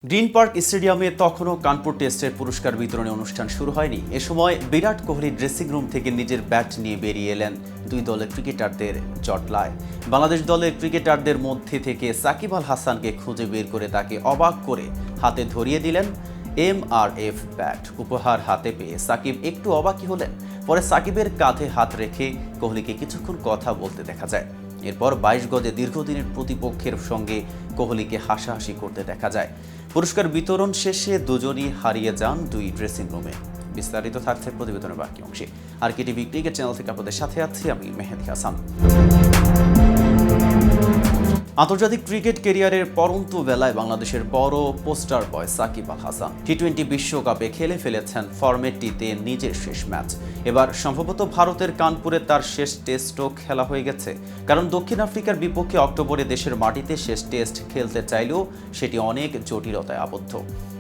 Green park স্টেডিয়ামে তখনও কানপুর টেস্টের পুরস্কার বিতরণী অনুষ্ঠান শুরু হয়নি। এ সময় বিরাট কোহলি ড্রেসিং রুম থেকে নিজের ব্যাট নিয়ে বেরিয়ে এলেন দুই দলের ক্রিকেটারদের জটলায়। বাংলাদেশ দলের ক্রিকেটারদের মধ্যে থেকে সাকিব আল হাসানকে খুঁজে বের করে তাকে অবাক করে হাতে ধরিয়ে দিলেন MRF ব্যাট। উপহার হাতে পেয়ে সাকিব একটু অবাকই হলেন। পরে সাকিবের কাঁধে হাত রেখে কোহলিকে কিছুক্ষণ কথা বলতে দেখা যায়। এরপর 22 গজে দীর্ঘদিনের প্রতিপক্ষের সঙ্গে কোহলিকে হাসাহাসি করতে দেখা যায়। পুরস্কার বিতরণ শেষে দুজনই হারিয়ে যান দুই ড্রেসিং রুমে। বিস্তারিত থাকছে প্রতিবেদনের বাকি অংশে। আর কেটিভি ক্রিকেট চ্যানেল থেকে আপনাদের সাথে আছি আমি মেহেদি হাসান। আন্তর্জাতিক ক্রিকেট ক্যারিয়ারের পরন্ত বেলায় বাংলাদেশের বড় পোস্টার বয় সাকিব আল হাসান টি-20 বিশ্বকাপে খেলে ফেলেছেন ফরম্যাটটিতে নিজের শেষ ম্যাচ। এবার সম্ভবত ভারতের কানপুরে তার শেষ টেস্টও খেলা হয়ে গেছে, কারণ দক্ষিণ আফ্রিকার বিপক্ষে অক্টোবরে দেশের মাটিতে শেষ টেস্ট খেলতে চাইলেও সেটি অনেক জটিলতায় আবদ্ধ।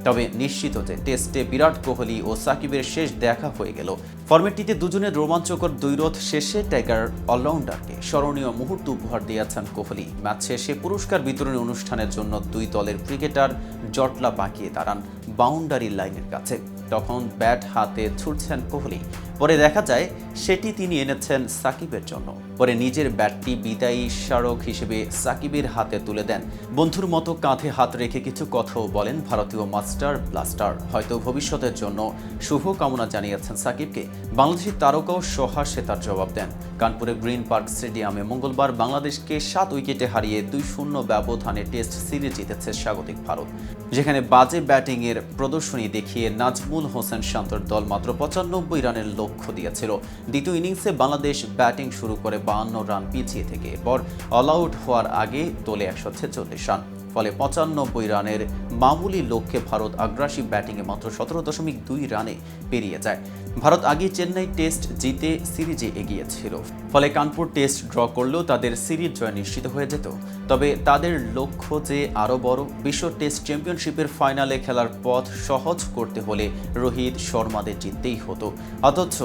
তবে নিশ্চিত যে টেস্টে বিরাট কোহলি ও সাকিবের শেষ দেখা হয়ে গেল। ফরম্যাটটিতে দুজনের রোমাঞ্চকর দ্বৈরথ শেষে টাইগার অলরাউন্ডারকে স্মরণীয় মুহূর্ত উপহার দিয়েছেন কোহলি। ম্যাচ শেষে পুরস্কার বিতরণী অনুষ্ঠানের জন্য দুই দলের ক্রিকেটার জটলা পাকিয়ে দাঁড়ান বাউন্ডারি লাইনের কাছে। তখন ব্যাট হাতে ছুটছেন কোহলি। পরে দেখা যায় সেটি তিনি এনেছেন সাকিবের জন্য। পরে নিজের ব্যাটটি বিদায়ী স্মারক হিসেবে সাকিবের হাতে তুলে দেন। বন্ধুর মতো কাঁধে হাত রেখে কিছু কথাও বলেন ভারতীয় মাস্টার ব্লাস্টার। হয়তো ভবিষ্যতের জন্য শুভ কামনা জানিয়েছেন সাকিবকে। বাংলাদেশি তারকাও সহাস্যে তার জবাব দেন। কানপুরের গ্রিন পার্ক স্টেডিয়ামে মঙ্গলবার বাংলাদেশকে 7 উইকেটে হারিয়ে 2-0 ব্যবধানে টেস্ট সিরিজ জিতেছে স্বাগতিক ভারত, যেখানে বাজে ব্যাটিংয়ের প্রদর্শনী দেখিয়ে নাজমুল হোসেন শান্তর দল মাত্র 95 রানের লক্ষ্য দিয়েছিল। দ্বিতীয় ইনিংসে বাংলাদেশ ব্যাটিং শুরু করে 52 রান পিছিয়ে থেকে এরপর অল আউট হওয়ার আগে তোলে 146 রান। ফলে 95 রানের মামুলি লক্ষ্যে ভারত আগ্রাসী ব্যাটিংয়ে মাত্র 17.2 রানে পেরিয়ে যায়। ভারত আগে চেন্নাই টেস্ট জিতে সিরিজে এগিয়ে ছিল, ফলে কানপুর টেস্ট ড্র করলেও তাদের সিরিজ জয় নিশ্চিত হয়ে যেত। তবে তাদের লক্ষ্য যে আরও বড়। বিশ্ব টেস্ট চ্যাম্পিয়নশিপের ফাইনালে খেলার পথ সহজ করতে হলে রোহিত শর্মাদের জিততেই হতো। অথচ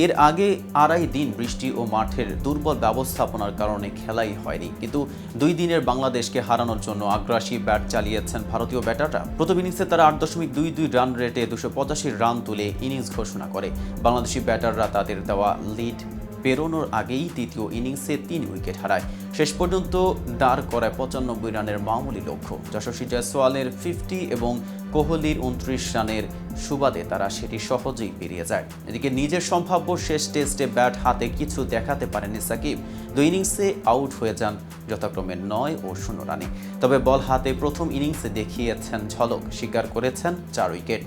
এর আগে আড়াই দিন বৃষ্টি ও মাঠের দুর্বল ব্যবস্থাপনার কারণে খেলাই হয়নি। কিন্তু 2 দিনের বাংলাদেশকে হারানোর জন্য আগ্রাসী ব্যাট চালিয়েছেন ভারতীয় ব্যাটাররা। প্রথম ইনিংসে তারা 8.22 রান রেটে 285 রান তুলে ইনিংস ঘোষণা করে। বাংলাদেশি ব্যাটাররা তাদের দেওয়া লিড পেরোনোর আগেই দ্বিতীয় ইনিংসে 3 উইকেট হারায়। শেষ পর্যন্ত দাঁড় করায় 95 রানের মামুলি লক্ষ্য। যশস্বী জয়সওয়ালের 50 এবং কোহলির 29 রানের সুবাদে তারা সেটি সহজেই পেরিয়ে যায়। এদিকে নিজের সম্ভাব্য শেষ টেস্টে ব্যাট হাতে কিছু দেখাতে পারেননি সাকিব। 2 ইনিংসে আউট হয়ে যান যথাক্রমে 9 ও 0 রানে। তবে বল হাতে প্রথম ইনিংসে দেখিয়েছেন ঝলক, স্বীকার করেছেন 4 উইকেট।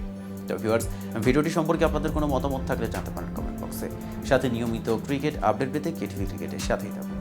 তো ভিউয়ার্স, ভিডিওটি সম্পর্কে আপনাদের কোনো মতামত থাকলে জানতে পারেন কমেন্ট বক্সে। সাথে নিয়মিত ক্রিকেট আপডেট পেতে কেটিভি ক্রিকেটের সাথেই থাকুন।